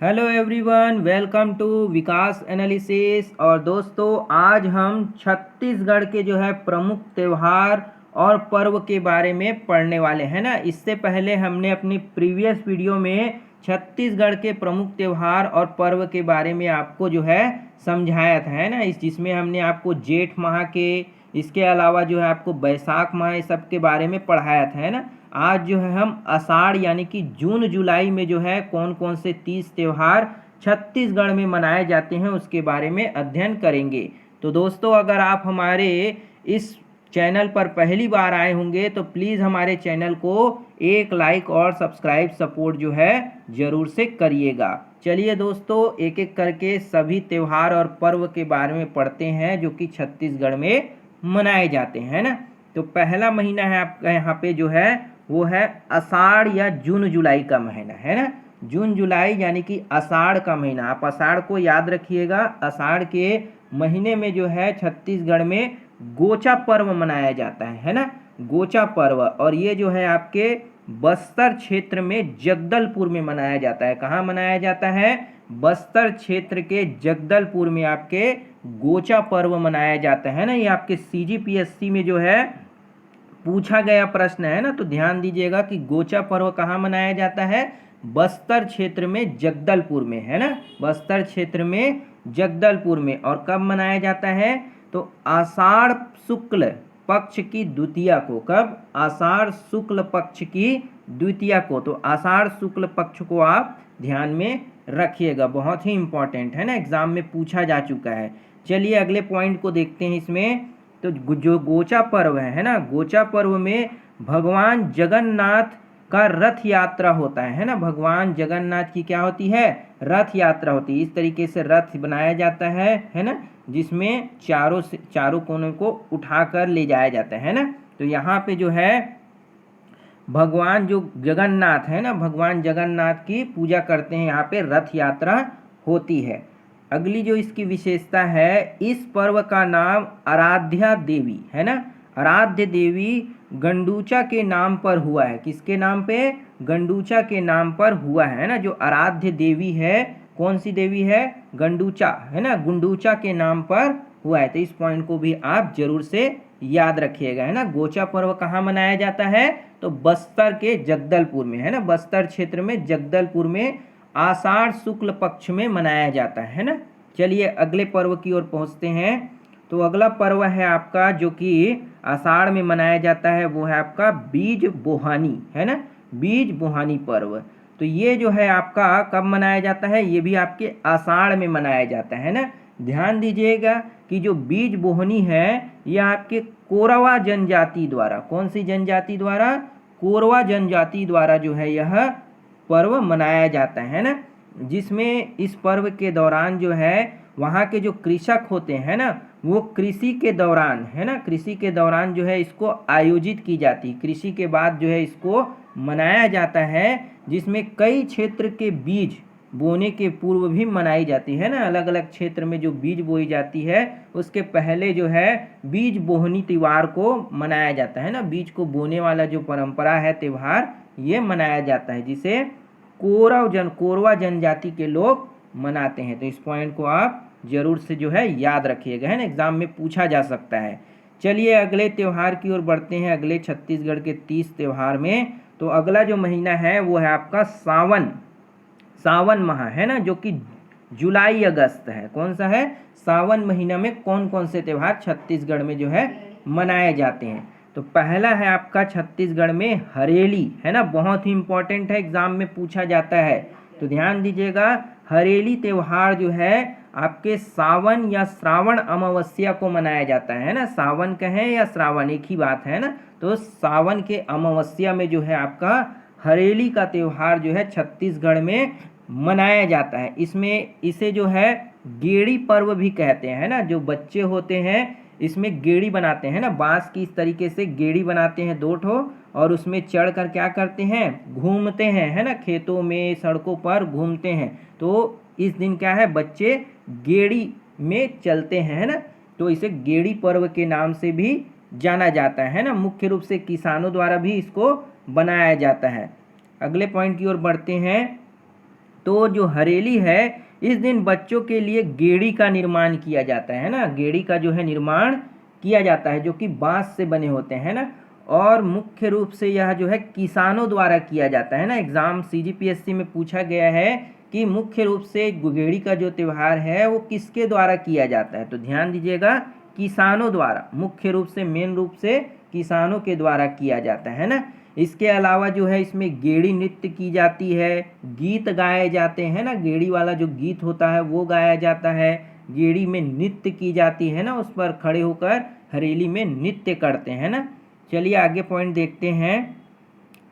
Hello everyone, welcome to Vikas analysis. और दोस्तों, आज हम छत्तीसगढ़ के जो है प्रमुख त्यौहार और पर्व के बारे में पढ़ने वाले हैं ना। इससे पहले हमने अपनी प्रीवियस वीडियो में छत्तीसगढ़ के प्रमुख त्यौहार और पर्व के बारे में आपको जो है समझाया था, है ना। जिसमें हमने आपको जेठ माह के, इसके अलावा जो है आपको बैसाख माह, इस सब के बारे में पढ़ाया था, है ना। आज जो है हम आषाढ़ यानी कि जून जुलाई में जो है कौन कौन से 30 त्यौहार छत्तीसगढ़ में मनाए जाते हैं उसके बारे में अध्ययन करेंगे। तो दोस्तों, अगर आप हमारे इस चैनल पर पहली बार आए होंगे तो प्लीज़ हमारे चैनल को एक लाइक और सब्सक्राइब सपोर्ट जो है ज़रूर से करिएगा। चलिए दोस्तों, एक एक करके सभी त्यौहार और पर्व के बारे में पढ़ते हैं जो कि छत्तीसगढ़ में मनाए जाते हैं ना। तो पहला महीना है आपका यहाँ पे जो है वो है आषाढ़ या जून जुलाई का महीना, है ना। जून जुलाई यानी कि आषाढ़ का महीना, आप आषाढ़ को याद रखिएगा। आषाढ़ के महीने में जो है छत्तीसगढ़ में गोचा पर्व मनाया जाता है ना। गोचा पर्व, और ये जो है आपके बस्तर क्षेत्र में जगदलपुर में मनाया जाता है। कहाँ मनाया जाता है? बस्तर क्षेत्र के जगदलपुर में आपके गोचा पर्व मनाया जाता है ना। ये आपके CGPSC में जो है पूछा गया प्रश्न है ना, तो ध्यान दीजिएगा कि गोचा पर्व कहाँ मनाया जाता है? बस्तर क्षेत्र में जगदलपुर में, है ना। बस्तर क्षेत्र में जगदलपुर में। और कब मनाया जाता है? तो आषाढ़ शुक्ल पक्ष की द्वितीया को। कब? आषाढ़ शुक्ल पक्ष की द्वितीया को। तो आषाढ़ शुक्ल पक्ष को आप ध्यान में रखिएगा, बहुत ही इंपॉर्टेंट है ना, एग्जाम में पूछा जा चुका है। चलिए अगले पॉइंट को देखते हैं इसमें। तो जो गोचा पर्व है ना, गोचा पर्व में भगवान जगन्नाथ का रथ यात्रा होता है ना। भगवान जगन्नाथ की क्या होती है? रथ यात्रा होती है। इस तरीके से रथ बनाया जाता है ना, जिसमें चारों कोनों को उठाकर ले जाया जाता है ना। तो यहाँ पे जो है भगवान जो जगन्नाथ है ना, भगवान जगन्नाथ की पूजा करते हैं, यहाँ पे रथ यात्रा होती है। अगली जो इसकी विशेषता है, इस पर्व का नाम आराध्या देवी है ना। आराध्य देवी गंडूचा के नाम पर हुआ है। किसके नाम पे? गंडूचा के नाम पर हुआ है ना। जो आराध्य देवी है, कौन सी देवी है? गंडूचा, है ना। गुंडूचा के नाम पर हुआ है। तो इस पॉइंट को भी आप जरूर से याद रखिएगा, है ना। गोचा पर्व कहाँ मनाया जाता है? तो बस्तर के जगदलपुर में, है ना। बस्तर क्षेत्र में जगदलपुर में आषाढ़ शुक्ल पक्ष में मनाया जाता है ना। चलिए अगले पर्व की ओर पहुंचते हैं। तो अगला पर्व है आपका जो कि आषाढ़ में मनाया जाता है, वो है आपका बीज बोहानी, है ना। बीज बोहानी पर्व। तो ये जो है आपका कब मनाया जाता है? ये भी आपके आषाढ़ में मनाया जाता है ना। ध्यान दीजिएगा कि जो बीज बोहनी है यह आपके कोरवा जनजाति द्वारा, कौन सी जनजाति द्वारा? कोरवा जनजाति द्वारा जो है यह पर्व मनाया जाता है ना। जिसमें इस पर्व के दौरान जो है वहाँ के जो कृषक होते हैं ना, वो कृषि के दौरान, है ना, कृषि के दौरान जो है इसको आयोजित की जाती है। कृषि के बाद जो है इसको मनाया जाता है, जिसमें कई क्षेत्र के बीज बोने के पूर्व भी मनाई जाती है ना। अलग अलग क्षेत्र में जो बीज बोई जाती है उसके पहले जो है बीज बोहनी त्यौहार को मनाया जाता है ना। बीज को बोने वाला जो परंपरा है, त्यौहार, ये मनाया जाता है, जिसे कोरवा जनजाति के लोग मनाते हैं। तो इस पॉइंट को आप जरूर से जो है याद रखिएगा, है ना, एग्जाम में पूछा जा सकता है। चलिए अगले त्यौहार की ओर बढ़ते हैं, अगले छत्तीसगढ़ के 30 त्यौहार में। तो अगला जो महीना है वो है आपका सावन माह, है ना, जो कि जुलाई अगस्त है। कौन सा है? सावन महीना में कौन कौन से त्यौहार छत्तीसगढ़ में जो है मनाए जाते हैं? तो पहला है आपका छत्तीसगढ़ में हरेली, है ना। बहुत ही इंपॉर्टेंट है, एग्जाम में पूछा जाता है। तो ध्यान दीजिएगा, हरेली त्यौहार जो है आपके सावन या श्रावण अमावस्या को मनाया जाता है ना। सावन कहें या श्रावण, एक ही बात है ना। तो सावन के अमावस्या में जो है आपका हरेली का त्यौहार जो है छत्तीसगढ़ में मनाया जाता है। इसमें इसे जो है गेड़ी पर्व भी कहते हैं ना। जो बच्चे होते हैं इसमें गेड़ी बनाते हैं ना, बांस की इस तरीके से गेड़ी बनाते हैं 2 ठो, और उसमें चढ़ कर क्या करते हैं? घूमते हैं, है ना, खेतों में, सड़कों पर घूमते हैं। तो इस दिन क्या है? बच्चे गेड़ी में चलते हैं, है ना। तो इसे गेड़ी पर्व के नाम से भी जाना जाता है ना। मुख्य रूप से किसानों द्वारा भी इसको बनाया जाता है। अगले पॉइंट की ओर बढ़ते हैं। तो जो हरेली है इस दिन बच्चों के लिए गेड़ी का निर्माण किया जाता है ना, गेड़ी का जो है निर्माण किया जाता है जो कि बांस से बने होते हैं ना। और मुख्य रूप से यह जो है किसानों द्वारा किया जाता है ना। एग्जाम सीजीपीएससी में पूछा गया है कि मुख्य रूप से गुगेड़ी का जो त्यौहार है वो किसके द्वारा किया जाता है, तो ध्यान दीजिएगा किसानों द्वारा, मुख्य रूप से मेन रूप से किसानों के द्वारा किया जाता है ना। इसके अलावा जो है इसमें गेड़ी नृत्य की जाती है, गीत गाए जाते हैं ना, गेड़ी वाला जो गीत होता है वो गाया जाता है, गेड़ी में नृत्य की जाती है ना, उस पर खड़े होकर हरेली में नृत्य करते हैं ना। चलिए आगे पॉइंट देखते हैं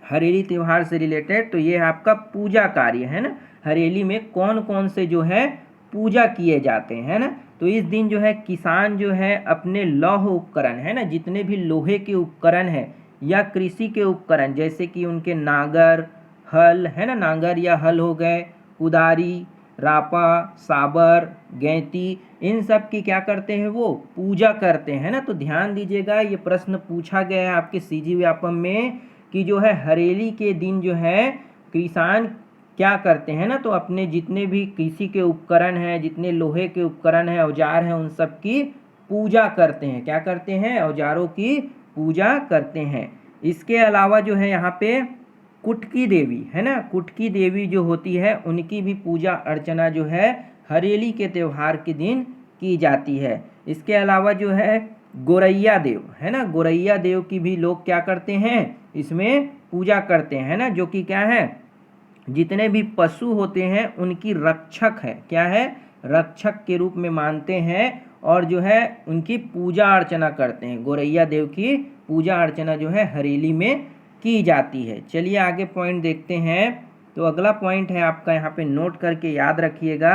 हरेली त्यौहार से रिलेटेड। तो ये आपका पूजा कार्य है ना, हरेली में कौन कौन से जो है पूजा किए जाते हैं ना। तो इस दिन जो है किसान जो है अपने लौह उपकरण है ना, जितने भी लोहे के उपकरण हैं या कृषि के उपकरण जैसे कि उनके नांगर, हल है ना, नांगर या हल हो गए, कुदारी, रापा, साबर, गैंती, इन सब की क्या करते हैं वो पूजा करते हैं ना। तो ध्यान दीजिएगा ये प्रश्न पूछा गया है आपके सीजी व्यापम में कि जो है हरेली के दिन जो है किसान क्या करते हैं ना, तो अपने जितने भी कृषि के उपकरण हैं, जितने लोहे के उपकरण हैं, औजार हैं, उन सब की पूजा करते हैं। क्या करते हैं, औजारों की पूजा करते हैं। इसके अलावा जो है यहाँ पे कुटकी देवी है ना, कुटकी देवी जो होती है उनकी भी पूजा अर्चना जो है हरेली के त्यौहार के दिन की जाती है। इसके अलावा जो है गोरैया देव है ना, गोरैया देव की भी लोग क्या करते हैं इसमें पूजा करते हैं ना, जो कि क्या है जितने भी पशु होते हैं उनकी रक्षक है, क्या है रक्षक के रूप में मानते हैं और जो है उनकी पूजा अर्चना करते हैं। गोरैया देव की पूजा अर्चना जो है हरेली में की जाती है। चलिए आगे पॉइंट देखते हैं। तो अगला पॉइंट है आपका यहाँ पे नोट करके याद रखिएगा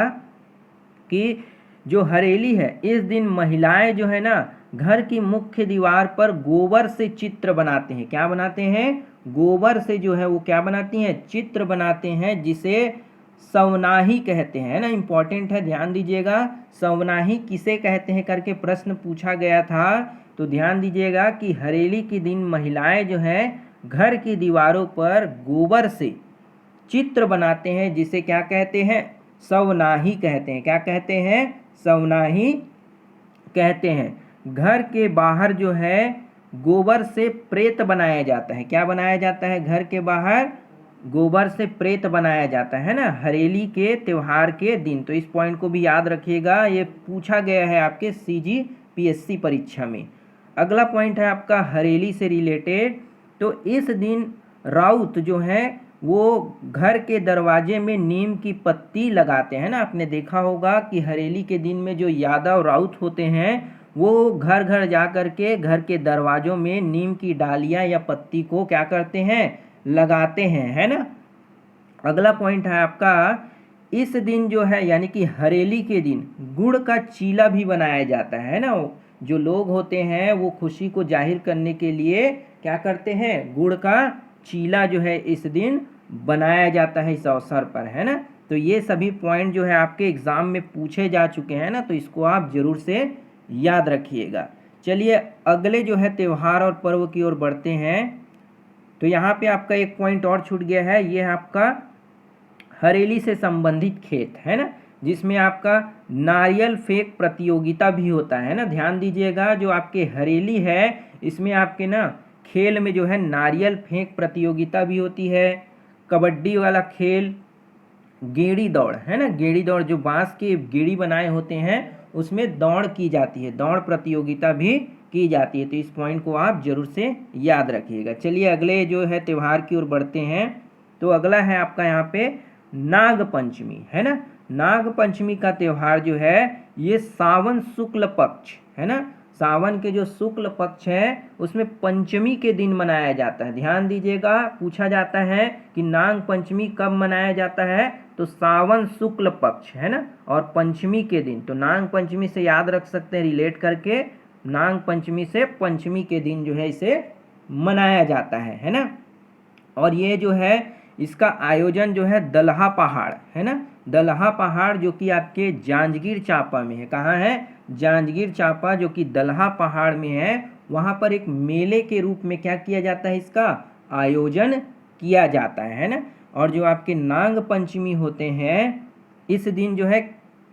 कि जो हरेली है इस दिन महिलाएं जो है ना घर की मुख्य दीवार पर गोबर से चित्र बनाते हैं। क्या बनाते हैं, गोबर से जो है वो क्या बनाती हैं, चित्र बनाते हैं, जिसे सवनाही कहते हैं ना। इंपॉर्टेंट है, ध्यान दीजिएगा, सवनाही किसे कहते हैं करके प्रश्न पूछा गया था। तो ध्यान दीजिएगा कि हरेली के दिन महिलाएं जो है घर की दीवारों पर गोबर से चित्र बनाते हैं, जिसे क्या कहते हैं, सवनाही कहते हैं। क्या कहते हैं, सवनाही कहते हैं। घर के बाहर जो है गोबर से प्रेत बनाया जाता है। क्या बनाया जाता है, घर के बाहर गोबर से प्रेत बनाया जाता है ना हरेली के त्यौहार के दिन। तो इस पॉइंट को भी याद रखिएगा, ये पूछा गया है आपके सीजीपीएससी परीक्षा में। अगला पॉइंट है आपका हरेली से रिलेटेड। तो इस दिन राउत जो है वो घर के दरवाजे में नीम की पत्ती लगाते हैं ना। आपने देखा होगा कि हरेली के दिन में जो यादव राउत होते हैं वो घर घर जा कर के घर के दरवाजों में नीम की डालियां या पत्ती को क्या करते हैं, लगाते हैं, है ना। अगला पॉइंट है आपका इस दिन जो है यानी कि हरेली के दिन गुड़ का चीला भी बनाया जाता है ना। जो लोग होते हैं वो खुशी को जाहिर करने के लिए क्या करते हैं, गुड़ का चीला जो है इस दिन बनाया जाता है इस अवसर पर, है ना। तो ये सभी पॉइंट जो है आपके एग्जाम में पूछे जा चुके हैं ना, तो इसको आप जरूर से याद रखिएगा। चलिए अगले जो है त्यौहार और पर्व की ओर बढ़ते हैं। तो यहाँ पे आपका एक पॉइंट और छूट गया है, ये है आपका हरेली से संबंधित खेत है ना, जिसमें आपका नारियल फेंक प्रतियोगिता भी होता है ना। ध्यान दीजिएगा जो आपके हरेली है इसमें आपके ना खेल में जो है नारियल फेंक प्रतियोगिता भी होती है, कबड्डी वाला खेल, गेड़ी दौड़ है ना, गेड़ी दौड़ जो बांस के गेड़ी बनाए होते हैं उसमें दौड़ की जाती है, दौड़ प्रतियोगिता भी की जाती है। तो इस पॉइंट को आप जरूर से याद रखिएगा। चलिए अगले जो है त्यौहार की ओर बढ़ते हैं। तो अगला है आपका यहाँ पे नाग पंचमी है ना। नाग पंचमी का त्यौहार जो है ये सावन शुक्ल पक्ष है ना, सावन के जो शुक्ल पक्ष है उसमें पंचमी के दिन मनाया जाता है। ध्यान दीजिएगा पूछा जाता है कि नाग पंचमी कब मनाया जाता है, तो सावन शुक्ल पक्ष है ना और पंचमी के दिन। तो नाग पंचमी से याद रख सकते हैं रिलेट करके, नाग पंचमी से पंचमी के दिन जो है इसे मनाया जाता है ना। और ये जो है इसका आयोजन जो है दलहा पहाड़ है ना, दलहा पहाड़ जो कि आपके जांजगीर चांपा में है। कहाँ है, जांजगीर चांपा जो कि दलहा पहाड़ में है, वहाँ पर एक मेले के रूप में क्या किया जाता है, इसका आयोजन किया जाता है ना। और जो आपके नाग पंचमी होते हैं इस दिन जो है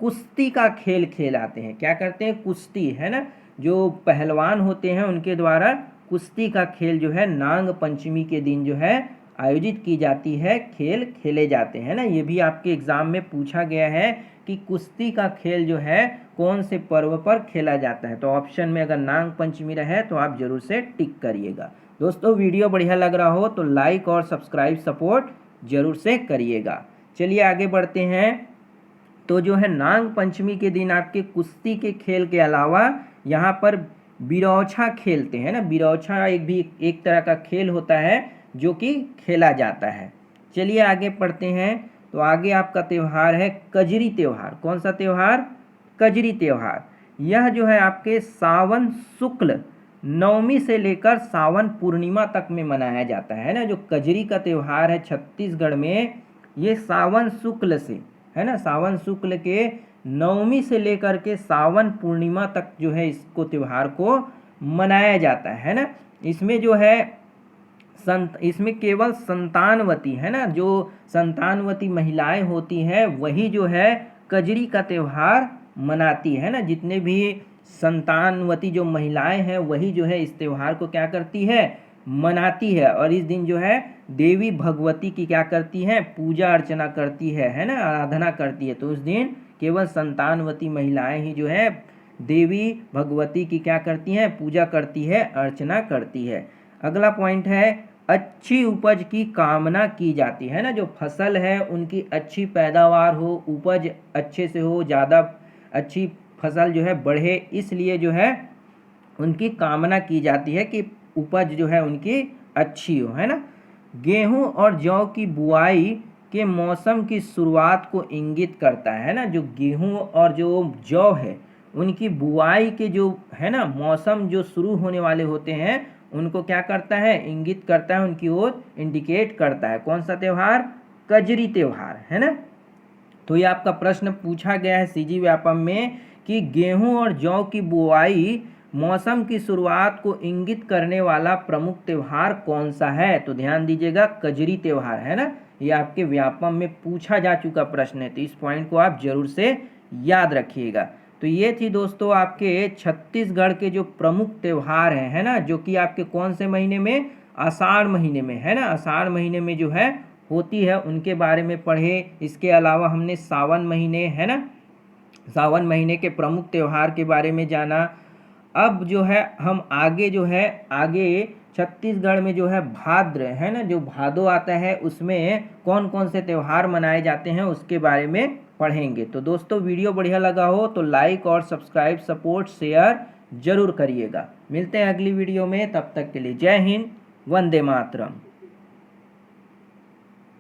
कुश्ती का खेल खेलाते हैं। क्या करते हैं? कुश्ती, है ना, जो पहलवान होते हैं उनके द्वारा कुश्ती का खेल जो है नाग पंचमी के दिन जो है आयोजित की जाती है, खेल खेले जाते हैं ना। ये भी आपके एग्जाम में पूछा गया है कि कुश्ती का खेल जो है कौन से पर्व पर खेला जाता है। तो ऑप्शन में अगर नाग पंचमी रहे तो आप जरूर से टिक करिएगा। दोस्तों वीडियो बढ़िया लग रहा हो तो लाइक और सब्सक्राइब सपोर्ट जरूर से करिएगा। चलिए आगे बढ़ते हैं। तो जो है नाग पंचमी के दिन आपके कुश्ती के खेल के अलावा यहाँ पर बिरौछा खेलते हैं ना। बिरौछा एक तरह का खेल होता है जो कि खेला जाता है। चलिए आगे पढ़ते हैं। तो आगे आपका त्यौहार है कजरी त्यौहार। कौन सा त्यौहार? कजरी त्यौहार। यह जो है आपके सावन शुक्ल नवमी से लेकर सावन पूर्णिमा तक में मनाया जाता है ना। जो कजरी का त्यौहार है छत्तीसगढ़ में, ये सावन शुक्ल से, है ना, सावन शुक्ल के नवमी से लेकर के सावन पूर्णिमा तक जो है इसको त्यौहार को मनाया जाता है ना। इसमें जो है इसमें केवल संतानवती, है ना, जो संतानवती महिलाएं होती हैं वही जो है कजरी का त्यौहार मनाती है ना। जितने भी संतानवती जो महिलाएं हैं वही जो है इस त्यौहार को क्या करती है? मनाती है। और इस दिन जो है देवी भगवती की क्या करती हैं? पूजा अर्चना करती है ना, आराधना करती है। तो उस दिन केवल संतानवती महिलाएं ही जो है देवी भगवती की क्या करती हैं? पूजा करती है, अर्चना करती है। अगला पॉइंट है अच्छी उपज की कामना की जाती है ना। जो फसल है उनकी अच्छी पैदावार हो, उपज अच्छे से हो, ज़्यादा अच्छी फसल जो है बढ़े, इसलिए जो है उनकी कामना की जाती है कि उपज जो है उनकी अच्छी हो, है ना। गेहूं और जौ की बुआई के मौसम की शुरुआत को इंगित करता है ना। जो गेहूं और जो जौ है उनकी बुआई के जो है ना मौसम जो शुरू होने वाले होते हैं उनको क्या करता है? इंगित करता है, उनकी ओर इंडिकेट करता है। कौन सा त्यौहार? कजरी त्यौहार, है ना। तो ये आपका प्रश्न पूछा गया है सीजी व्यापम में कि गेहूं और जौ की बुआई मौसम की शुरुआत को इंगित करने वाला प्रमुख त्यौहार कौन सा है? तो ध्यान दीजिएगा, कजरी त्यौहार, है ना। ये आपके व्यापम में पूछा जा चुका प्रश्न है, तो इस पॉइंट को आप जरूर से याद रखिएगा। तो ये थी दोस्तों आपके छत्तीसगढ़ के जो प्रमुख त्यौहार हैं, है ना, जो कि आपके कौन से महीने में? आषाढ़ महीने में, है ना। आषाढ़ महीने में जो है होती है उनके बारे में पढ़े। इसके अलावा हमने सावन महीने, है ना, सावन महीने के प्रमुख त्यौहार के बारे में जाना। अब जो है हम आगे जो है आगे छत्तीसगढ़ में जो है भाद्र, है ना, जो भादो आता है उसमें कौन कौन से त्यौहार मनाए जाते हैं उसके बारे में पढ़ेंगे। तो दोस्तों वीडियो बढ़िया लगा हो तो लाइक और सब्सक्राइब सपोर्ट शेयर जरूर करिएगा। मिलते हैं अगली वीडियो में, तब तक के लिए जय हिंद, वंदे मातरम।